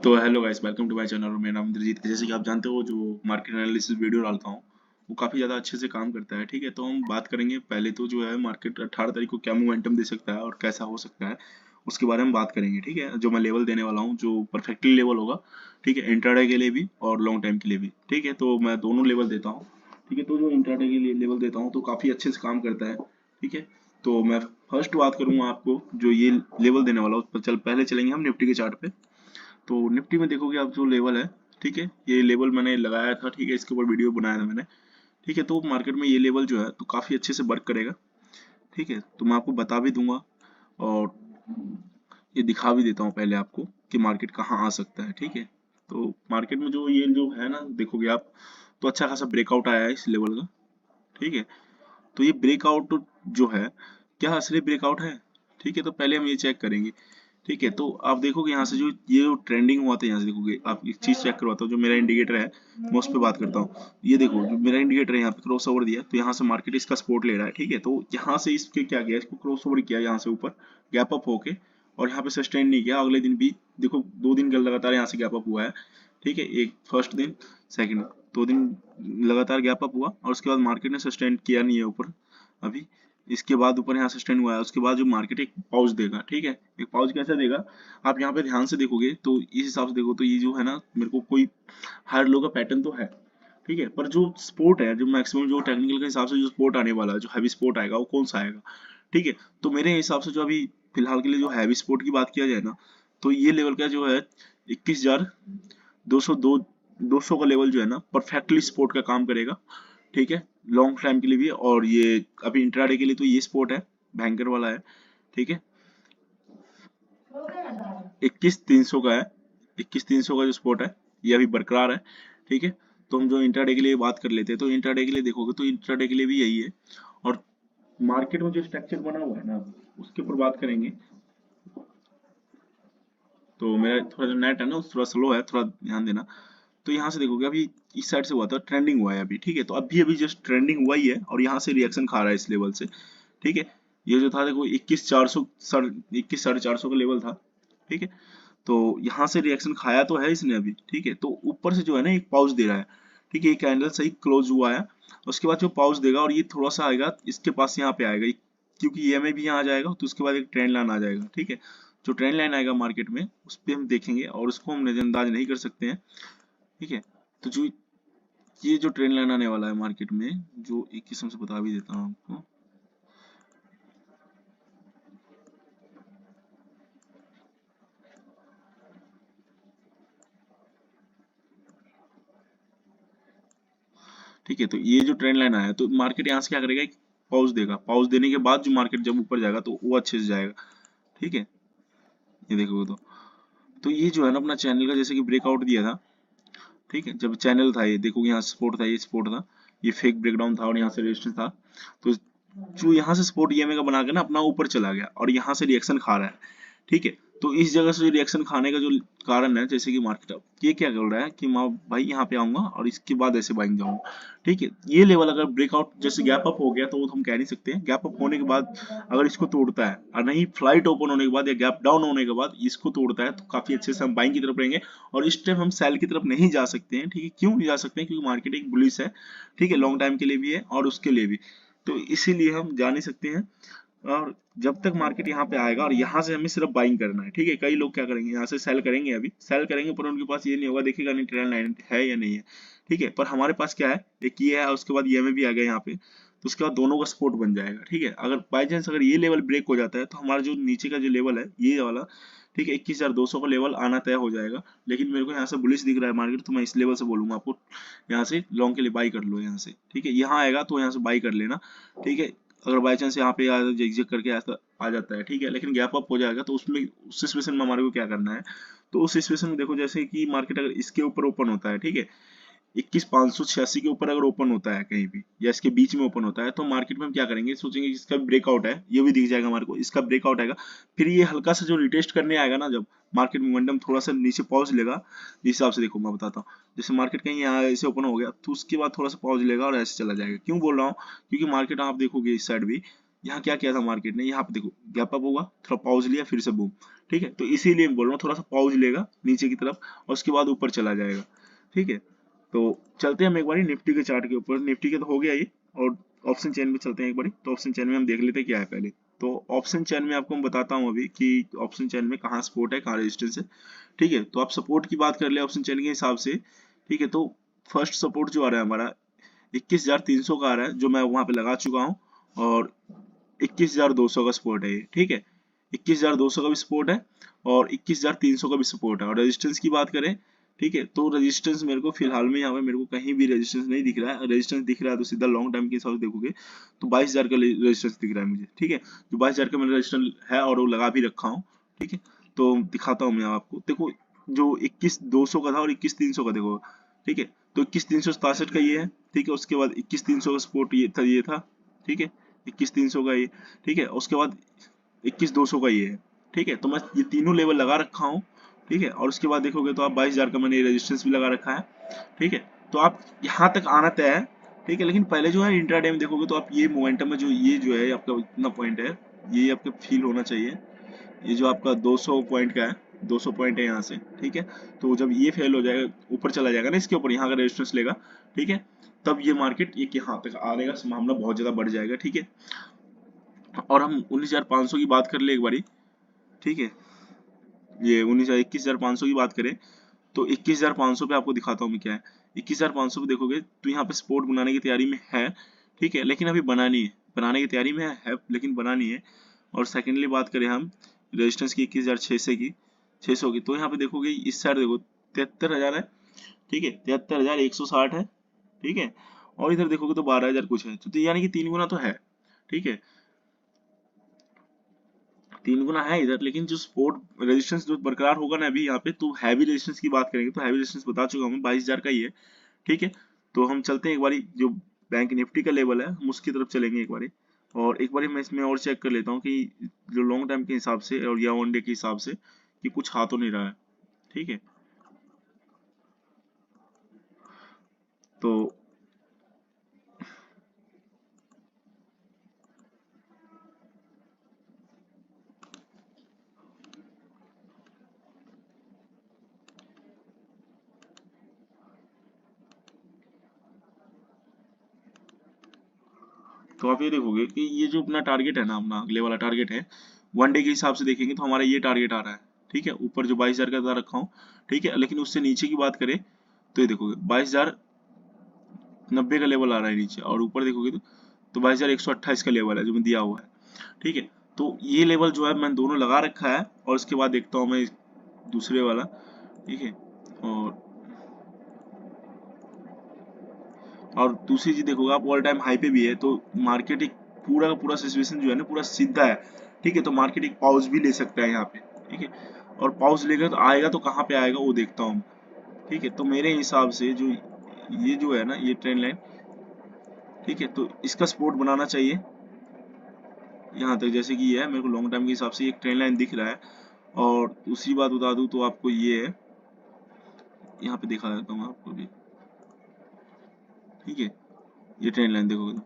तो hello guys, welcome to my channel और मेरा नाम इंद्रजीत है। जैसे कि आप जानते हो, जो मार्केट एनालिसिस वीडियो डालता हूँ वो काफ़ी ज़्यादा अच्छे से काम करता है। ठीक है, तो हम बात करेंगे पहले तो जो है मार्केट 18 तारीख को क्या मोमेंटम दे सकता है और कैसा हो सकता है, उसके बारे में बात करेंगे। ठीक है, जो मैं लेवल देने वाला हूँ जो परफेक्टली लेवल होगा। ठीक है, इंट्राडे के लिए भी और लॉन्ग टाइम के लिए भी। ठीक है, तो मैं दोनों लेवल देता हूँ। ठीक है, तो जो इंट्राडे के लिए लेवल देता हूँ तो काफ़ी अच्छे से काम करता है। ठीक है, तो मैं फर्स्ट बात करूंगा आपको जो ये लेवल देने वाला हूँ, उस पर पहले चलेंगे हम निफ्टी के चार्ट पे। तो निफ्टी में देखोगे आप जो लेवल है, ठीक है, ये लेवल मैंने लगाया था। ठीक है, इसके ऊपर वीडियो बनाया था मैंने। ठीक है, तो मार्केट में ये लेवल जो है तो काफ़ी अच्छे से वर्क करेगा। ठीक है, तो मैं आपको बता भी दूंगा और ये दिखा भी देता हूँ पहले आपको कि मार्केट कहाँ आ सकता है। ठीक है, तो मार्केट में जो ये जो है ना, देखोगे आप तो अच्छा खासा ब्रेकआउट आया है इस लेवल का। ठीक है, तो ये ब्रेकआउट जो है, क्या असली ब्रेकआउट है? ठीक है, तो पहले हम ये चेक करेंगे। ठीक है, तो आप देखोगे यहाँ से जो ये जो ट्रेंडिंग हुआ था, यहाँ से देखोगे आप एक चीज चेक करवाता हूँ। जो मेरा इंडिकेटर है मैं उस पर बात करता हूँ। ये देखो, जो मेरा इंडिकेटर है यहाँ पे क्रॉस ओवर दिया, तो यहाँ से मार्केट इसका सपोर्ट ले रहा है। ठीक है, तो यहाँ से इसके क्या किया, इसको क्रॉस ओवर किया यहाँ से ऊपर, गैप अप होके, और यहाँ पे सस्टेन नहीं किया। अगले दिन भी देखो, 2 दिन लगातार यहाँ से गैप अप हुआ है। ठीक है, एक फर्स्ट दिन, सेकंड, 2 दिन लगातार गैप अप हुआ और उसके बाद मार्केट ने सस्टेन किया नहीं है ऊपर अभी। इसके बाद ऊपर यहाँ सस्टेन हुआ है, उसके बाद जो मार्केट एक पॉज देगा। ठीक है, एक पॉज कैसे देगा, आप यहाँ पे ध्यान से देखोगे तो इस हिसाब से देखो तो ये जो है ना, मेरे को कोई हायर लो का पैटर्न तो है। ठीक है, पर जो स्पोर्ट है, जो मैक्सिमम जो टेक्निकल के हिसाब से जो स्पोर्ट आने वाला है, जो हैवी स्पोर्ट आएगा वो कौन सा आएगा? ठीक है, तो मेरे हिसाब से जो अभी फिलहाल के लिए जो हैवी स्पोर्ट की बात किया जाए ना, तो ये लेवल का जो है 21,202 200 का लेवल जो है ना, परफेक्टली सपोर्ट का काम करेगा। ठीक है, लॉन्ग टाइम के लिए भी, और ये अभी इंट्राडे के लिए तो ये सपोर्ट है, भयंकर वाला है। ठीक है, 21,300 का है। 21,300 का जो सपोर्ट है ये अभी बरकरार है। ठीक है, तो हम जो इंट्राडे के लिए बात कर लेते हैं, तो इंट्राडे के लिए देखोगे तो इंट्राडे के लिए भी यही है। और मार्केट में जो स्ट्रक्चर बना हुआ है ना, उसके ऊपर बात करेंगे। तो मेरा थोड़ा जो नेट है ना, वो थोड़ा स्लो है, थोड़ा ध्यान देना। तो यहाँ से देखोगे अभी इस साइड से हुआ था, ट्रेंडिंग हुआ है अभी। ठीक है, तो अभी अभी जस्ट ट्रेंडिंग हुआ ही है और यहाँ से रिएक्शन खा रहा है इस लेवल से। ठीक है, ये जो था देखो 21,400, 21,450 का लेवल था। ठीक है, तो यहाँ से रिएक्शन खाया तो है इसने अभी। ठीक है, तो ऊपर से जो है ना एक पाउच दे रहा है। ठीक है, ये कैंडल सही क्लोज हुआ है, उसके बाद जो पाउच देगा और ये थोड़ा सा आएगा इसके पास, यहाँ पे आएगा क्योंकि ईएमए भी यहाँ आ जाएगा, तो उसके बाद एक ट्रेंड लाइन आ जाएगा। ठीक है, जो ट्रेंड लाइन आएगा मार्केट में उस पर हम देखेंगे और उसको हम नजरअंदाज नहीं कर सकते हैं। ठीक है, तो जो ये जो ट्रेंड लाइन आने वाला है मार्केट में, जो एक किस्म से बता भी देता हूँ आपको। ठीक है, तो ये जो ट्रेंड लाइन आया, तो मार्केट यहाँ से क्या करेगा, एक पॉज देगा। पॉज देने के बाद जो मार्केट जब ऊपर जाएगा तो वो अच्छे से जाएगा। ठीक है, ये देखोगे तो ये जो है ना अपना चैनल का जैसे कि ब्रेकआउट दिया था। ठीक है, जब चैनल था, ये देखोगे यहाँ सपोर्ट था, ये सपोर्ट था, ये फेक ब्रेकडाउन था और यहाँ से रेजिस्टेंस था। तो जो यहाँ से सपोर्ट ईएमए का बना के ना अपना ऊपर चला गया और यहाँ से रिएक्शन खा रहा है। ठीक है, तो इस जगह से रिएक्शन खाने का जो कारण है, जैसे कि मार्केट अब ये क्या कर रहा है कि मैं भाई यहाँ पे आऊंगा और इसके बाद ऐसे बाइंग जाऊंगा। ठीक है, ये लेवल अगर ब्रेकआउट जैसे गैप अप हो गया तो वो हम कह नहीं सकते हैं। गैप अप होने के बाद अगर इसको तोड़ता है, और नहीं फ्लाइट ओपन होने के बाद या गैप डाउन होने के बाद इसको तोड़ता है, तो काफी अच्छे से हम बाइंग की तरफ रहेंगे। और इस टाइम हम सेल की तरफ नहीं जा सकते हैं। ठीक है, क्यों नहीं जा सकते हैं? क्योंकि मार्केट एक बुलिश है। ठीक है, लॉन्ग टाइम के लिए भी है और उसके लिए भी, तो इसीलिए हम जा नहीं सकते हैं। और जब तक मार्केट यहाँ पे आएगा और यहाँ से हमें सिर्फ बाइंग करना है। ठीक है, कई लोग क्या करेंगे, यहाँ से सेल करेंगे, अभी सेल करेंगे पर उनके पास ये नहीं होगा, देखेगा नहीं ट्रेंड लाइन है या नहीं है। ठीक है, पर हमारे पास क्या है, एक ये है और उसके बाद ये में भी आ गया यहाँ पे, तो उसके बाद दोनों का सपोर्ट बन जाएगा। ठीक है, अगर बाई चांस अगर ये लेवल ब्रेक हो जाता है तो हमारा जो नीचे का जो लेवल है ये वाला, ठीक है, 21,200 का लेवल आना तय हो जाएगा। लेकिन मेरे को यहाँ से बुलिश दिख रहा है मार्केट, तो मैं इस लेवल से बोलूंगा आपको यहाँ से लॉन्ग के लिए बाई कर लो यहाँ से। ठीक है, यहाँ आएगा तो यहाँ से बाई कर लेना। ठीक है, अगर बाई चांस यहाँ पे एग्जिट करके आ जाता है, ठीक है, लेकिन गैप अप हो जाएगा, तो उसमें उस सिचुएशन में हमारे को क्या करना है, तो उस सिचुएशन में देखो, जैसे कि मार्केट अगर इसके ऊपर ओपन होता है, ठीक है, 21,586 के ऊपर अगर ओपन होता है कहीं भी या इसके बीच में ओपन होता है, तो मार्केट में हम क्या करेंगे, सोचेंगे कि इसका ब्रेकआउट है, ये भी दिख जाएगा हमारे को, इसका ब्रेकआउट आएगा। फिर ये हल्का सा जो रिटेस्ट करने आएगा ना, जब मार्केट मोमेंटम थोड़ा सा नीचे पॉज लेगा, जिस हिसाब से देखो मैं बताता हूँ, जैसे मार्केट कहीं यहाँ ऐसे ओपन हो गया तो उसके बाद थोड़ा सा पॉज लेगा और ऐसे चला जाएगा। क्यों बोल रहा हूँ, क्योंकि मार्केट आप देखोगे इस साइड भी यहाँ क्या किया था मार्केट ने, यहाँ पे देखो गैप अप हुआ, थोड़ा पॉज लिया, फिर से बूम, ठीक है। तो इसीलिए मैं बोल रहा हूँ थोड़ा सा पॉज लेगा नीचे की तरफ और उसके बाद ऊपर चला जाएगा, ठीक है। तो चलते हैं हम एक बारी निफ्टी के चार्ट के ऊपर। निफ्टी के तो हो गया ये, और ऑप्शन चेन में चलते हैं एक बारी। तो ऑप्शन चेन में हम देख लेते हैं क्या है पहले। तो ऑप्शन चेन में आपको मैं बताता हूँ अभी कि ऑप्शन चेन में कहाँ सपोर्ट है, कहाँ रेजिस्टेंस है, ठीक है। तो आप सपोर्ट की बात कर ले ऑप्शन चेन के हिसाब से, ठीक है। तो फर्स्ट सपोर्ट जो आ रहा है हमारा 21,300 का आ रहा है, जो मैं वहां पे लगा चुका हूँ, और 21,200 का सपोर्ट है ये, ठीक है। 21,200 का भी सपोर्ट है और 21,300 का भी सपोर्ट है। और रेजिस्टेंस की बात करें, ठीक है, तो रेजिस्टेंस मेरे को फिलहाल में यहाँ पे मेरे को कहीं भी रेजिस्टेंस नहीं दिख रहा है। रेजिस्टेंस दिख रहा है तो सीधा लॉन्ग टाइम के हिसाब से देखोगे तो 22,000 का रेजिस्टेंस दिख रहा है मुझे, ठीक है। जो 22,000 का मेरा रेजिस्टेंस है और वो लगा भी रखा हूँ, ठीक है। तो दिखाता हूँ मैं आपको, देखो जो 21,200 का था और 21,300 का देखो, ठीक है। तो 21,367 का ये है, ठीक है। उसके बाद 21,300 का सपोर्ट ये था, ठीक है। 21,300 का ये, ठीक है। उसके बाद 21,200 का ये है, ठीक है। तो मैं ये तीनों लेवल लगा रखा हूँ, ठीक है। और उसके बाद देखोगे तो आप 22,000 का मैंने रेजिस्टेंस भी लगा रखा है, ठीक है। तो आप यहाँ तक आना तय है, ठीक है। लेकिन पहले जो है इंट्राडे में देखोगे तो आप ये मोमेंटम में जो ये जो है आपका इतना पॉइंट है, ये आपका फील होना चाहिए। ये जो आपका 200 पॉइंट का है, 200 पॉइंट है यहाँ से, ठीक है। तो जब ये फेल हो जाएगा, ऊपर चला जाएगा ना इसके ऊपर, यहाँ का रेजिस्टेंस लेगा, ठीक है, तब ये मार्केट एक यहाँ तक आने का संभावना बहुत ज्यादा बढ़ जाएगा, ठीक है। और हम 19,500 की बात कर ले एक बारी, ठीक है। ये 21,500 की बात करें तो 21,500 पे आपको दिखाता हूँ मैं क्या है। 21,500 पे देखोगे तो यहाँ पे सपोर्ट बनाने की तैयारी में है, ठीक है। लेकिन अभी बना नहीं है, बनाने की तैयारी में है लेकिन बना नहीं है। और सेकेंडली बात करें हम रेजिस्टेंस की 21,600 की, 600 की, तो यहाँ पे देखोगे इस साइड देखो 73,000 है, ठीक है। 73,160 है, ठीक है। और इधर देखोगे तो 12,000 कुछ है, तो यानी कि 3 गुना तो है, ठीक है। 3 गुना है इधर। लेकिन जो सपोर्ट रेजिस्टेंस जो बरकरार होगा ना अभी यहाँ पे, तो हैवी रेजिस्टेंस की बात करेंगे तो हैवी रेजिस्टेंस बता चुका हूँ 22,000 का ही है, ठीक है। तो हम चलते हैं एक बारी जो बैंक निफ्टी का लेवल है हम उसकी तरफ चलेंगे एक बारी। और एक बारी मैं इसमें और चेक कर लेता हूँ कि जो लॉन्ग टाइम के हिसाब से और या वन डे के हिसाब से कि कुछ हाथ तो नहीं रहा है, ठीक है। तो तो आप ये देखोगे कि ये जो अपना टारगेट है ना, अपना अगले वाला टारगेट है, वन डे के हिसाब से देखेंगे तो हमारा ये टारगेट आ रहा है, ठीक है। ऊपर जो 22,000 का रखा हूँ, ठीक है। लेकिन उससे नीचे की बात करें तो ये देखोगे 22,090 का लेवल आ रहा है नीचे, और ऊपर देखोगे तो 22,128 का लेवल है जो मैं दिया हुआ है, ठीक है। तो ये लेवल जो है मैंने दोनों लगा रखा है, और उसके बाद देखता हूँ मैं दूसरे वाला, ठीक है। और दूसरी चीज देखोगे आप ऑल टाइम हाई पे भी है, तो मार्केट एक पूरा का पूरा सिचुएशन जो है ना पूरा सीधा है, ठीक है। तो मार्केट एक पॉज भी ले सकता है यहाँ पे, ठीक है। और पॉज लेगा तो आएगा तो कहाँ पे आएगा वो देखता हूँ, ठीक है। तो मेरे हिसाब से जो ये जो है ना ये ट्रेंड लाइन, ठीक है, तो इसका सपोर्ट बनाना चाहिए यहाँ तक। जैसे कि ये है मेरे को लॉन्ग टाइम के हिसाब से एक ट्रेंड लाइन दिख रहा है। और दूसरी बात बता दूं तो आपको ये है, यहाँ पे दिखा देता हूँ आपको भी, ठीक है। ये ट्रेंड लाइन देखोगे तो,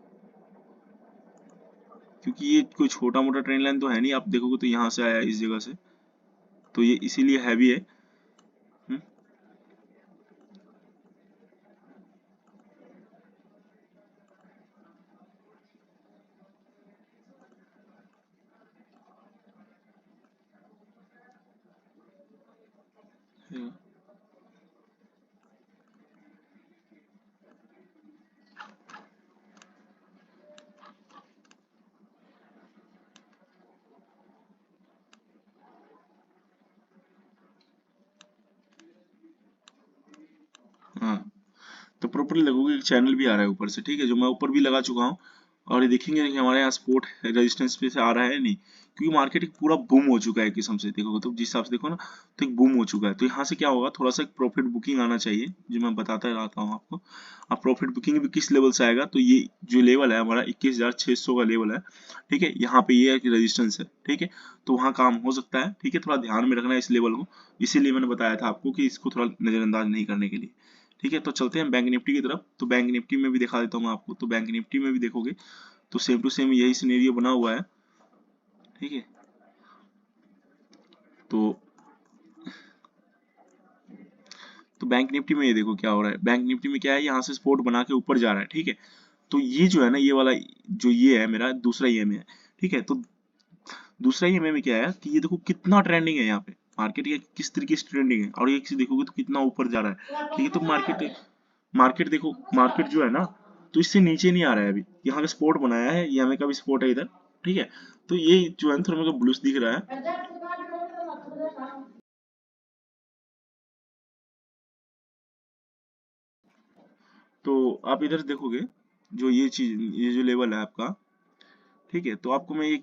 क्योंकि ये कोई छोटा मोटा ट्रेंड लाइन तो है नहीं, आप देखोगे तो यहाँ से आया है इस जगह से, तो ये इसीलिए हैवी है। हम्म, हाँ। तो प्रॉपरली लगोगे एक चैनल भी आ रहा है ऊपर से, ठीक है, जो मैं ऊपर भी लगा चुका हूँ। और ये देखेंगे कि हमारे यहाँ सपोर्ट रेजिस्टेंस पे से आ रहा है नहीं, क्योंकि मार्केट एक पूरा बूम हो चुका है एक किस्म से देखोगे तो, जिस हिसाब से देखो ना, तो एक बूम हो चुका है। तो यहाँ से क्या होगा, थोड़ा सा एक प्रॉफिट बुकिंग आना चाहिए, जो मैं बताता रहता हूँ आपको। अब प्रॉफिट बुकिंग भी किस लेवल से आएगा, तो ये जो लेवल है हमारा 21,600 का लेवल है, ठीक है। यहाँ पे ये रेजिस्टेंस है, ठीक है। तो वहाँ काम हो सकता है, ठीक है। थोड़ा ध्यान में रखना है इस लेवल को, इसीलिए मैंने बताया था आपको कि इसको थोड़ा नजरअंदाज नहीं करने के लिए, ठीक है। तो चलते हैं बैंक निफ्टी की तरफ। तो बैंक निफ्टी में भी दिखा देता हूँ मैं आपको। तो बैंक निफ्टी में भी देखोगे तो सेम टू सेम यही सिनेरियो बना हुआ है, ठीक है। तो बैंक निफ्टी में ये देखो क्या हो रहा है, बैंक निफ्टी में क्या है, यहाँ से सपोर्ट बना के ऊपर जा रहा है, ठीक है। तो ये जो है ना, ये वाला जो ये है मेरा दूसरा ईएमए है, ठीक है। तो दूसरा ईएमए में क्या है कि ये देखो कितना ट्रेंडिंग है यहाँ पे, मार्केट ये किस तरीके से ट्रेंडिंग है, और ये देखोगे तो कितना ऊपर जा रहा है, ठीक है। तो मार्केट मार्केट देखो, मार्केट जो है ना, तो इससे नीचे नहीं आ रहा है अभी, यहाँ पे सपोर्ट बनाया है, ईएमए का भी सपोर्ट है इधर, ठीक है। तो ये जो है थोड़ा मेरे को ब्लूस दिख रहा है। तो आप इधर देखोगे जो ये चीज, ये जो लेवल है आपका, ठीक है। तो आपको मैं ये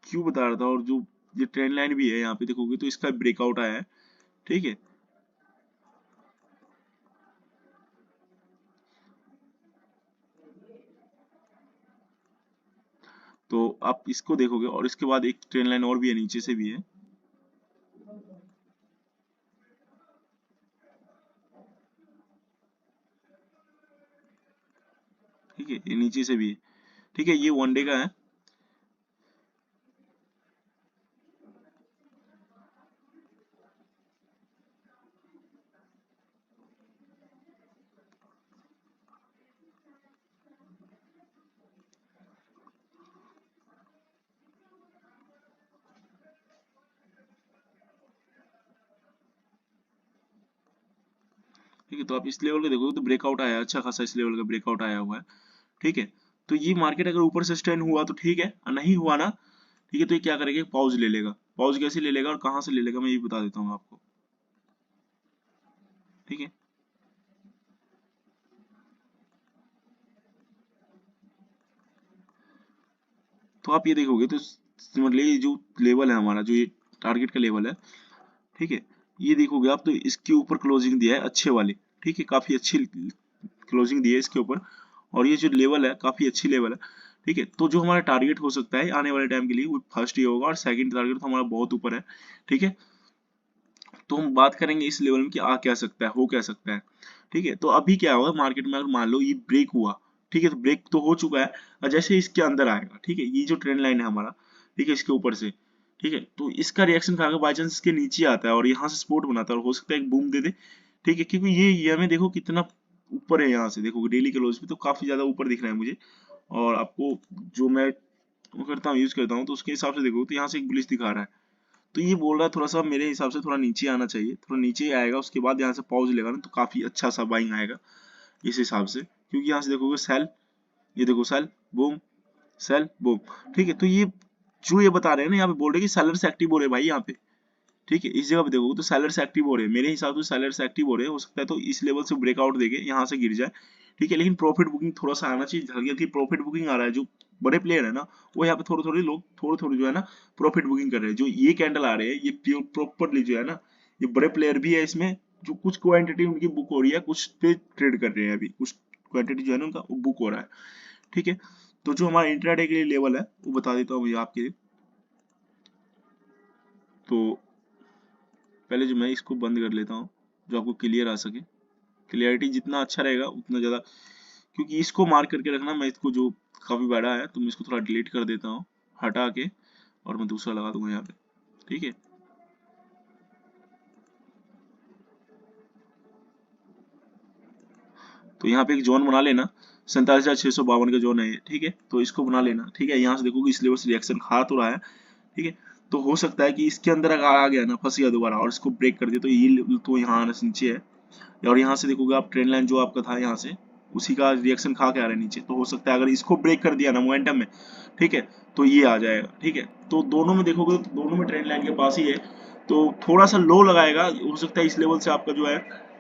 क्यों बता रहा था, और जो ये ट्रेंड लाइन भी है यहाँ पे देखोगे तो इसका ब्रेकआउट आया है, ठीक है। तो आप इसको देखोगे, और इसके बाद एक ट्रेंड लाइन और भी है, नीचे से भी है, ठीक है। ये नीचे से भी है, ठीक है। ये वन डे का है। ठीक है। तो आप इस लेवल को देखोगे तो ब्रेकआउट आया है, अच्छा खासा इस लेवल का ब्रेकआउट आया हुआ है, ठीक है। तो ये मार्केट अगर ऊपर से स्टैंड हुआ तो ठीक है, और नहीं हुआ ना, ठीक है, तो ये क्या करेगा, पॉज ले लेगा। पॉज कैसे ले लेगा और कहाँ से ले लेगा, मैं ये बता देता हूँ आपको, ठीक है। तो आप ये देखोगे तो मतलब ये जो लेवल है हमारा, जो ये टारगेट का लेवल है, ठीक है, ये देखोगे आप तो इसके ऊपर क्लोजिंग दिया है अच्छे वाली, ठीक है, काफी अच्छी क्लोजिंग दी है इसके ऊपर, और ये जो लेवल है काफी अच्छी लेवल है, ठीक है। तो जो हमारा टारगेट हो सकता है आने वाले टाइम के लिए वो फर्स्ट ये होगा, और सेकंड टारगेट तो हमारा बहुत ऊपर है, ठीक है। तो हम बात करेंगे इस लेवल में कि आ क्या सकता है, हो क्या सकता है, ठीक है। तो अभी क्या होगा मार्केट में, अगर मान लो ये ब्रेक हुआ, ठीक है, तो ब्रेक तो हो चुका है, और जैसे इसके अंदर आएगा, ठीक है, ये जो ट्रेंड लाइन है हमारा, ठीक है, इसके ऊपर से, ठीक है, तो इसका रिएक्शन खाकर बाई चांस इसके नीचे आता है और यहाँ से सपोर्ट बनाता है, और हो सकता है एक बूम दे दे, ठीक है। क्योंकि ये हमें देखो कितना ऊपर है, यहाँ से देखो डेली के क्लोज पे तो काफी ज्यादा ऊपर दिख रहा है मुझे, और आपको जो मैं वो करता हूँ, यूज करता हूँ, तो उसके हिसाब से देखो तो यहाँ से एक बुलिश दिखा रहा है। तो ये बोल रहा है थोड़ा सा मेरे हिसाब से थोड़ा नीचे आना चाहिए, थोड़ा नीचे आएगा उसके बाद यहाँ से पॉज लेगा ना, तो काफी अच्छा सा बाइंग आएगा इस हिसाब से। क्योंकि यहाँ से देखोगे सेल, ये देखो सेल बूम, सेल बूम, ठीक है। तो ये जो ये बता रहे हैं ना, यहाँ पे बोल रहे हैं कि सेलर्स एक्टिव हो रहे हैं भाई यहाँ पे, ठीक है। इस जगह पे देखोगे तो सेलर्स एक्टिव हो रहे हैं, मेरे हिसाब से सेलर्स एक्टिव हो रहे हैं, हो सकता है तो इस लेवल से ब्रेकआउट देके यहाँ से गिर जाए, ठीक है। लेकिन प्रॉफिट बुकिंग थोड़ा सा आना चाहिए, हल्की हल्की प्रॉफिट बुकिंग आ रहा है, जो बड़े प्लेयर है ना वो यहाँ पे थोड़े थोड़े लोग थोड़े थोड़े जो है ना प्रॉफिट बुकिंग कर रहे हैं। जो ये कैंडल आ रहे हैं ये प्योर प्रॉपरली जो है ना, ये बड़े प्लेयर भी है इसमें, जो कुछ क्वांटिटी उनकी बुक हो रही है, कुछ पे ट्रेड कर रहे हैं, अभी कुछ क्वांटिटी जो है ना उनका वो बुक हो रहा है, ठीक है। तो जो हमारा इंट्राडे के लिए लेवल है वो बता देता हूँ भैया आपके लिए। तो पहले जो मैं इसको बंद कर लेता हूँ, जो आपको क्लियर आ सके, क्लियरिटी जितना अच्छा रहेगा उतना ज़्यादा, क्योंकि इसको मार्क करके रखना, मैं इसको जो काफ़ी बड़ा है तो मैं इसको थोड़ा डिलीट कर देता हूँ हटा के, और मैं दूसरा लगा दूंगा यहाँ पे, ठीक है। तो यहाँ पे एक जोन बना लेना, 47,652 का जोन है ये, ठीक है। तो इसको बना लेना, ठीक है। यहाँ से देखोगे इस लेवल से रिएक्शन खा तो रहा है, ठीक है। तो हो सकता है कि इसके अंदर अगर आ गया ना, फंस गया दोबारा और इसको ब्रेक कर दिया, तो ये तो यहाँ आना नीचे है, और यहाँ से देखोगे आप ट्रेंड लाइन जो आपका था यहाँ से उसी का रिएक्शन खा के आ रहा है नीचे, तो हो सकता है अगर इसको ब्रेक कर दिया ना मोमेंटम में, ठीक है, तो ये आ जाएगा, ठीक है। तो दोनों में देखोगे तो दोनों में ट्रेंड लाइन के पास ही है, तो थोड़ा सा लो लगाएगा, हो सकता है इस लेवल से आपका जो है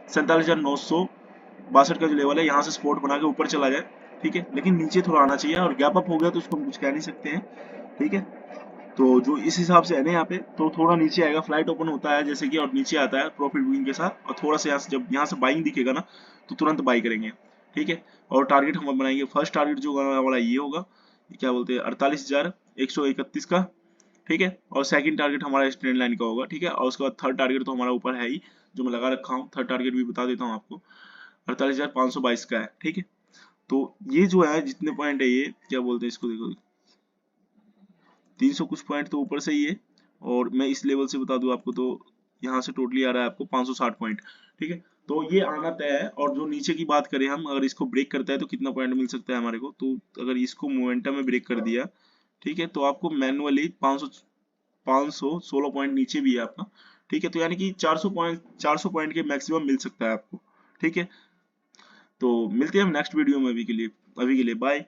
47,962 का जो लेवल है यहाँ से सपोर्ट बना के ऊपर चला जाए, ठीक है। लेकिन नीचे थोड़ा आना चाहिए, और गैप अप हो गया तो उसको हम कुछ कह नहीं सकते हैं, ठीक है। तो जो इस हिसाब से है ना यहाँ पे, तो थोड़ा नीचे आएगा, फ्लाइट ओपन होता है जैसे कि, और नीचे आता है प्रॉफिट बुकिंग के साथ, और थोड़ा सा यहाँ से जब यहाँ से बाइंग दिखेगा ना तो तुरंत बाई करेंगे, ठीक है। और टारगेट हम बनाएंगे, फर्स्ट टारगेट जो होगा हमारा ये होगा, क्या बोलते हैं, 48,131 का, ठीक है। और सेकंड टारगेट हमारा इस ट्रेंड लाइन का होगा, ठीक है। और उसके बाद थर्ड टारगेट तो हमारा ऊपर है ही, जो मैं लगा रखा हूँ, थर्ड टारगेट भी बता देता हूँ आपको, 48,522 का है, ठीक है। तो ये जो है जितने पॉइंट है, ये क्या बोलते हैं इसको, देखो 300 कुछ पॉइंट तो ऊपर से ही है, और मैं इस लेवल से बता दूं आपको, तो यहाँ से टोटली आ रहा है आपको 560 पॉइंट। ठीक है, तो ये आना तय है। और जो नीचे की बात करें हम, अगर इसको ब्रेक करता है तो कितना पॉइंट मिल सकता है हमारे को, तो अगर इसको मोमेंटम में ब्रेक कर दिया, ठीक है, तो आपको मैनुअली 516 पॉइंट नीचे भी है आपका। ठीक है, तो यानी कि 400 पॉइंट के मैक्सिमम मिल सकता है आपको। ठीक है, तो मिलते हैं हम नेक्स्ट वीडियो में। अभी के लिए बाय।